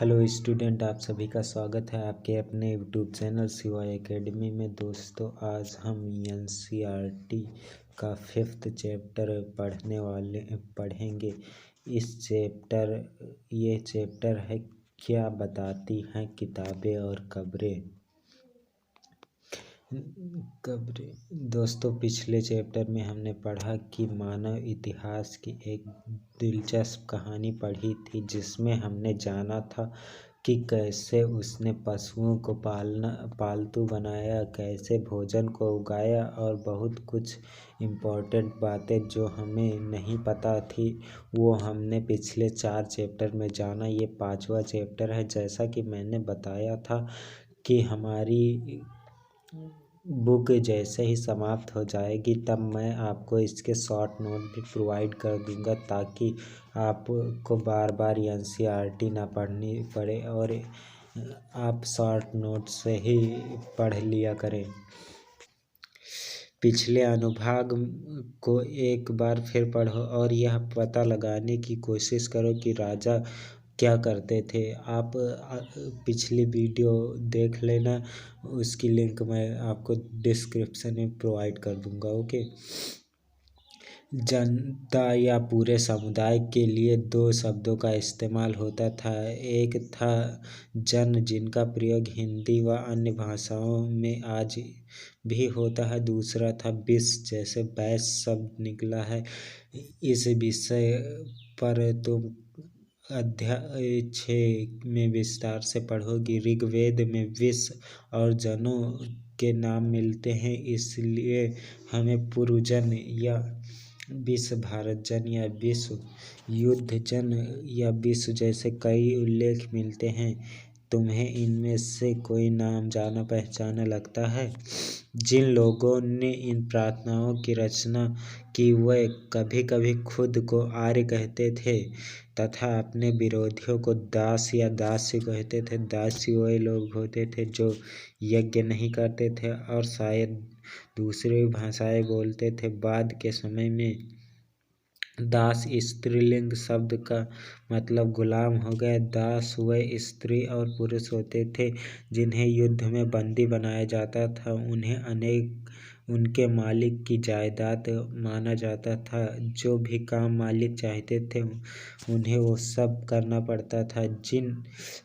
Hello student, आप सभी का स्वागत है आपके अपने यूट्यूब चैनल शिवा एकेडमी में। दोस्तों, आज हम एनसीईआरटी का 5th चैप्टर पढ़ेंगे। ये चैप्टर है क्या बताती हैं किताबें और कब्रें। दोस्तों, पिछले चैप्टर में हमने पढ़ा कि मानव इतिहास की एक दिलचस्प कहानी पढ़ी थी, जिसमें हमने जाना था कि कैसे उसने पशुओं को पालतू बनाया, कैसे भोजन को उगाया और बहुत कुछ इम्पोर्टेंट बातें जो हमें नहीं पता थी वो हमने पिछले 4 चैप्टर में जाना। ये 5वां चैप्टर है। जैसा कि मैंने बताया था कि हमारी बुक जैसे ही समाप्त हो जाएगी तब मैं आपको इसके शॉर्ट नोट भी प्रोवाइड कर दूंगा, ताकि आपको बार बार एनसीईआरटी ना पढ़नी पड़े और आप शॉर्ट नोट से ही पढ़ लिया करें। पिछले अनुभाग को एक बार फिर पढ़ो और यह पता लगाने की कोशिश करो कि राजा क्या करते थे। आप पिछली वीडियो देख लेना, उसकी लिंक मैं आपको डिस्क्रिप्शन में प्रोवाइड कर दूंगा। ओके। जनता या पूरे समुदाय के लिए 2 शब्दों का इस्तेमाल होता था। एक था जन, जिनका प्रयोग हिंदी व अन्य भाषाओं में आज भी होता है। दूसरा था विस, जैसे बैस शब्द निकला है। इस विषय पर तुम अध्याय 6 में विस्तार से पढ़ोगी। ऋग्वेद में विस और जनों के नाम मिलते हैं, इसलिए हमें पूर्वजन या विश्व, भारतजन या विश्व, युद्धजन या विश्व जैसे कई उल्लेख मिलते हैं। तुम्हें इनमें से कोई नाम जाना पहचाना लगता है? जिन लोगों ने इन प्रार्थनाओं की रचना की वे कभी कभी खुद को आर्य कहते थे तथा अपने विरोधियों को दास या दासी कहते थे। दासी वे लोग होते थे जो यज्ञ नहीं करते थे और शायद दूसरी भाषाएं बोलते थे। बाद के समय में दास स्त्रीलिंग शब्द का मतलब गुलाम हो गया। दास वे स्त्री और पुरुष होते थे जिन्हें युद्ध में बंदी बनाया जाता था। उन्हें उनके मालिक की जायदाद माना जाता था। जो भी काम मालिक चाहते थे उन्हें वो सब करना पड़ता था।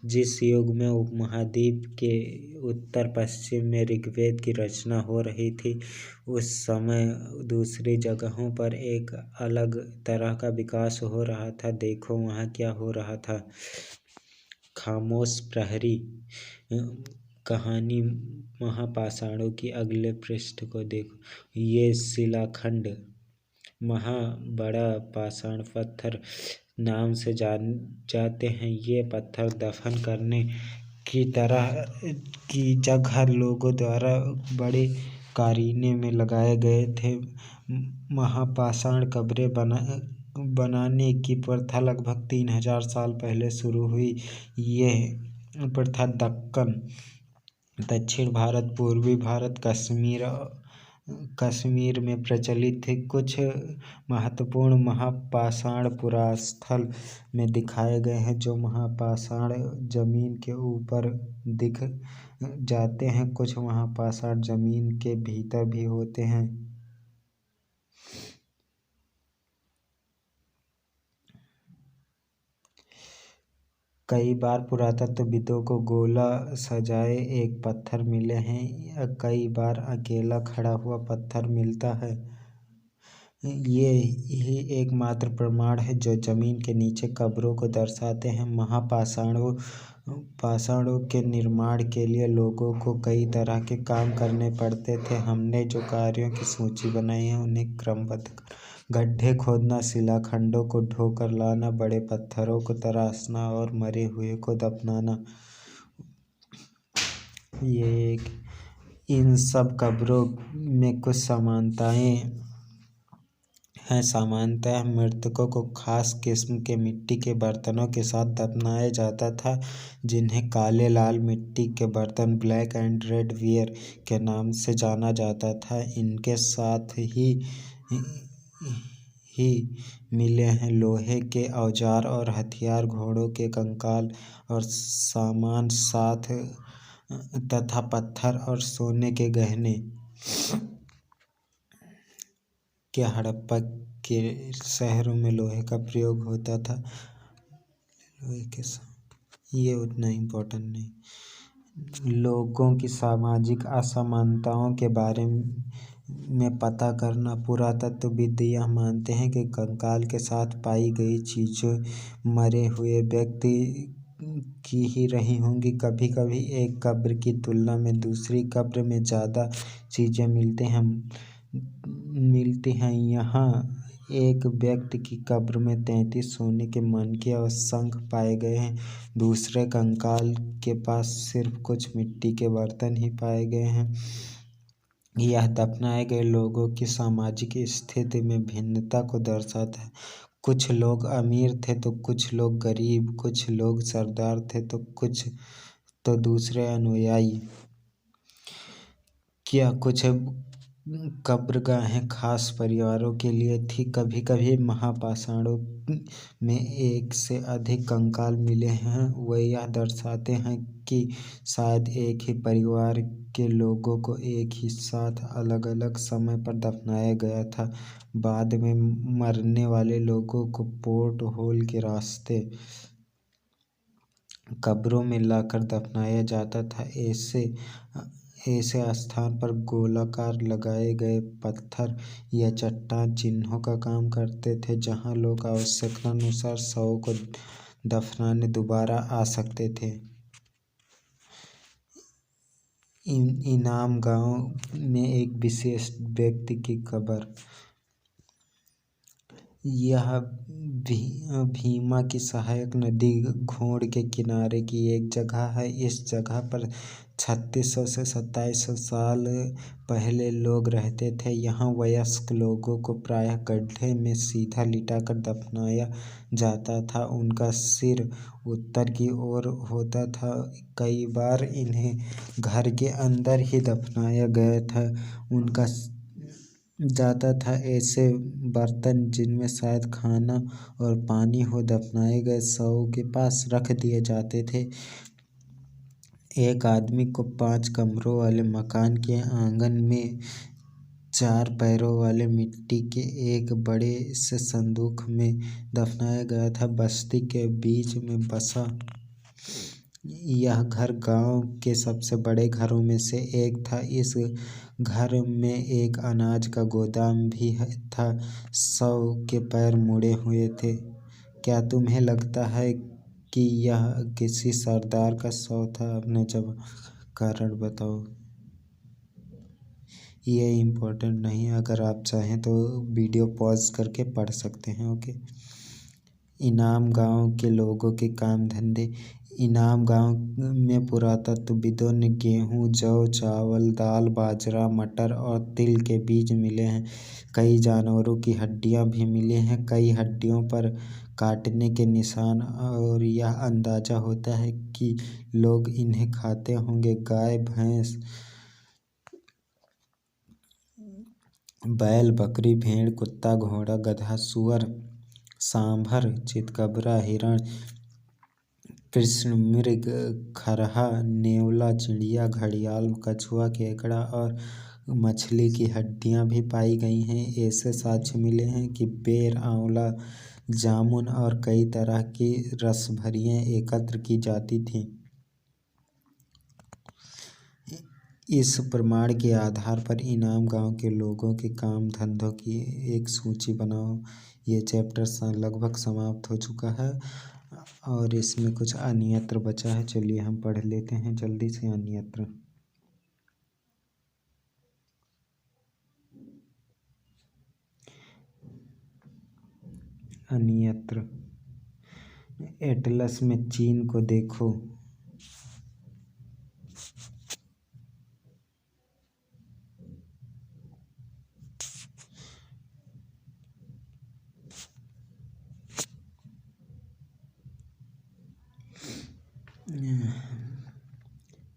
जिस युग में उपमहाद्वीप के उत्तर पश्चिम में ऋग्वेद की रचना हो रही थी, उस समय दूसरी जगहों पर एक अलग तरह का विकास हो रहा था। देखो वहाँ क्या हो रहा था। खामोश प्रहरी कहानी महापाषाणों की अगले पृष्ठ को देखो। ये शिलाखंड बड़ा पाषाण पत्थर नाम से जाते हैं। ये पत्थर दफन करने की जगह लोगों द्वारा बड़े कारीने में लगाए गए थे। महापाषाण कब्रें बनाने की प्रथा लगभग 3000 साल पहले शुरू हुई। यह प्रथा दक्कन, दक्षिण भारत, पूर्वी भारत, कश्मीर में प्रचलित थी। कुछ महत्वपूर्ण महापाषाण पुरास्थल में दिखाए गए हैं। जो महापाषाण जमीन के ऊपर दिख जाते हैं, कुछ महापाषाण जमीन के भीतर भी होते हैं। कई बार पुरातत्वविदों को गोला सजाए एक पत्थर मिले हैं। कई बार अकेला खड़ा हुआ पत्थर मिलता है। ये ही एकमात्र प्रमाण है जो जमीन के नीचे कब्रों को दर्शाते हैं। पाषाणों के निर्माण के लिए लोगों को कई तरह के काम करने पड़ते थे। हमने जो कार्यों की सूची बनाई है उन्हें क्रमबद्ध कर गड्ढे खोदना, शिलाखंडों को ढोकर लाना, बड़े पत्थरों को तराशना और मरे हुए को दफनाना। इन सब कब्रों में कुछ समानताएं हैं। सामान्यतः मृतकों को खास किस्म के मिट्टी के बर्तनों के साथ दफनाया जाता था, जिन्हें काले लाल मिट्टी के बर्तन, ब्लैक एंड रेड वेयर के नाम से जाना जाता था। इनके साथ ही मिले हैं। लोहे के औजार और हथियार, घोड़ों के कंकाल और सामान साथ तथा पत्थर और सोने के गहने। क्या हड़प्पा के शहरों में लोहे का प्रयोग होता था? लोहे के ये उतना इम्पोर्टेंट नहीं। लोगों की सामाजिक असमानताओं के बारे में पता करना। पुरातत्वविद यह मानते हैं कि कंकाल के साथ पाई गई चीज़ें मरे हुए व्यक्ति की ही रही होंगी। कभी कभी एक कब्र की तुलना में दूसरी कब्र में ज़्यादा चीज़ें मिलती हैं। यहाँ एक व्यक्ति की कब्र में 33 सोने के मनके और शंख पाए गए हैं। दूसरे कंकाल के पास सिर्फ कुछ मिट्टी के बर्तन ही पाए गए हैं। यह दफनाए गए लोगों की सामाजिक स्थिति में भिन्नता को दर्शाता है। कुछ लोग अमीर थे तो कुछ लोग गरीब, कुछ लोग सरदार थे तो दूसरे अनुयायी। क्या कुछ कब्रगाहें खास परिवारों के लिए थी? कभी कभी महापाषाणों में एक से अधिक कंकाल मिले हैं। वे यह दर्शाते हैं कि शायद एक ही परिवार के लोगों को एक ही साथ अलग अलग समय पर दफनाया गया था। बाद में मरने वाले लोगों को पोर्ट होल के रास्ते कब्रों में लाकर दफनाया जाता था। ऐसे स्थान पर गोलाकार लगाए गए पत्थर या चट्टान चिन्हों का काम करते थे, जहां लोग आवश्यकतानुसार शवों को दफनाने दोबारा आ सकते थे। इनाम गांव में एक विशेष व्यक्ति की कब्र। यह भीमा की सहायक नदी घोड़ के किनारे की एक जगह है। इस जगह पर 3600 से 2700 साल पहले लोग रहते थे। यहाँ वयस्क लोगों को प्रायः गड्ढे में सीधा लिटाकर दफनाया जाता था। उनका सिर उत्तर की ओर होता था। कई बार इन्हें घर के अंदर ही दफनाया गया था उनका जाता था। ऐसे बर्तन जिनमें शायद खाना और पानी हो दफनाए गए शवों के पास रख दिए जाते थे। एक आदमी को 5 कमरों वाले मकान के आंगन में 4 पैरों वाले मिट्टी के एक बड़े से संदूक में दफनाया गया था। बस्ती के बीच में बसा यह घर गांव के सबसे बड़े घरों में से एक था। इस घर में एक अनाज का गोदाम भी था। शव के पैर मुड़े हुए थे। क्या तुम्हें लगता है कि यह किसी सरदार का शव था? अपने जवाब कारण बताओ। ये इम्पोर्टेंट नहीं है, अगर आप चाहें तो वीडियो पॉज करके पढ़ सकते हैं। ओके। इनाम गांव के लोगों के काम धंधे। इनाम गांव में पुरातत्वविदों ने गेहूं, जौ, चावल, दाल, बाजरा, मटर और तिल के बीज मिले हैं। कई जानवरों की हड्डियां भी मिली हैं, कई हड्डियों पर काटने के निशान, और यह अंदाजा होता है कि लोग इन्हें खाते होंगे। गाय, भैंस, बैल, बकरी, भेड़, कुत्ता, घोड़ा, गधा, सुअर, सांभर, चितकबरा, हिरण, कृष्ण मृग, खरहा, नेवला, चिड़िया, घड़ियाल, कछुआ, केकड़ा और मछली की हड्डियां भी पाई गई हैं। ऐसे साक्ष्य मिले हैं कि बेर, आंवला, जामुन और कई तरह की रसभरियां एकत्र की जाती थीं। इस प्रमाण के आधार पर इनाम गांव के लोगों के काम धंधों की एक सूची बनाओ। ये चैप्टर लगभग समाप्त हो चुका है और इसमें कुछ अन्यत्र बचा है। चलिए हम पढ़ लेते हैं जल्दी से अन्यत्र। अन्यत्र एटलस में चीन को देखो।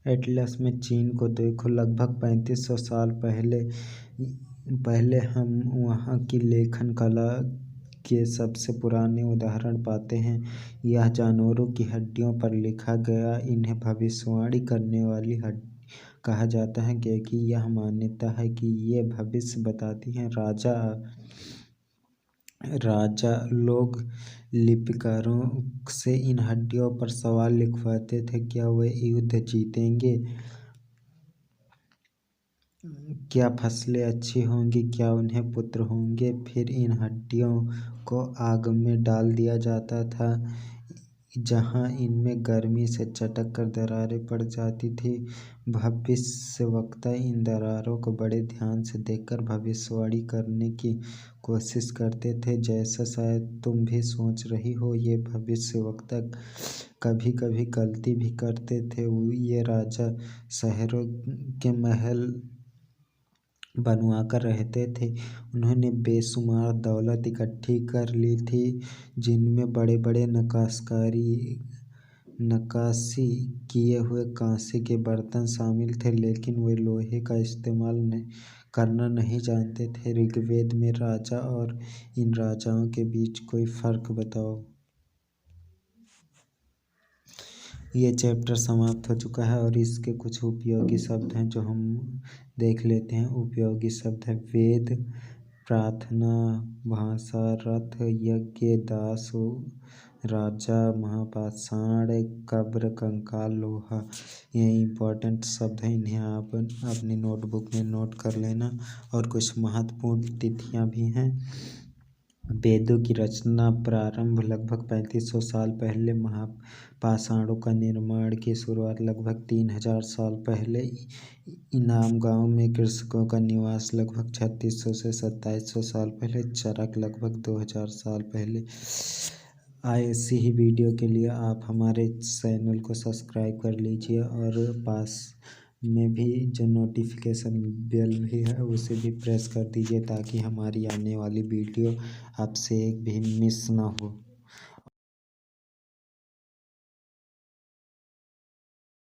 एटलस में चीन को देखो। लगभग 3500 साल पहले हम वहाँ की लेखन कला के सबसे पुराने उदाहरण पाते हैं। यह जानवरों की हड्डियों पर लिखा गया। इन्हें भविष्यवाणी करने वाली हड्डी कहा जाता है क्योंकि यह मान्यता है कि ये भविष्य बताती हैं। राजा लोग लिपिकारों से इन हड्डियों पर सवाल लिखवाते थे, क्या वे युद्ध जीतेंगे, क्या फसलें अच्छी होंगी, क्या उन्हें पुत्र होंगे। फिर इन हड्डियों को आग में डाल दिया जाता था, जहां इनमें गर्मी से चटक कर दरारें पड़ जाती थी। भविष्यवक्ता इन दरारों को बड़े ध्यान से देखकर भविष्यवाणी करने की कोशिश करते थे। जैसा शायद तुम भी सोच रही हो, ये भविष्यवक्ता कभी कभी गलती भी करते थे। ये राजा शहरों के महल बनवाकर रहते थे। उन्होंने बेशुमार दौलत इकट्ठी कर ली थी, जिनमें बड़े बड़े नक्काशी किए हुए कांसे के बर्तन शामिल थे, लेकिन वे लोहे का इस्तेमाल करना नहीं जानते थे। ऋग्वेद में राजा और इन राजाओं के बीच कोई फर्क बताओ। ये चैप्टर समाप्त हो चुका है और इसके कुछ उपयोगी शब्द हैं जो हम देख लेते हैं। उपयोगी शब्द है वेद, प्रार्थना, भाषा, रथ, यज्ञ, दास, राजा, महापाषाण, कब्र, कंकाल, लोहा। ये इम्पोर्टेंट शब्द हैं, इन्हें आप अपनी नोटबुक में नोट कर लेना। और कुछ महत्वपूर्ण तिथियां भी हैं। वेदों की रचना प्रारंभ लगभग 3500 साल पहले। महापाषाणों का निर्माण की शुरुआत लगभग 3000 साल पहले। इनाम गांव में कृषकों का निवास लगभग 3600 से 2700 साल पहले। चरक लगभग 2000 साल पहले। ऐसी ही वीडियो के लिए आप हमारे चैनल को सब्सक्राइब कर लीजिए और पास में भी जो नोटिफिकेशन बेल भी है उसे भी प्रेस कर दीजिए, ताकि हमारी आने वाली वीडियो आपसे एक भी मिस ना हो।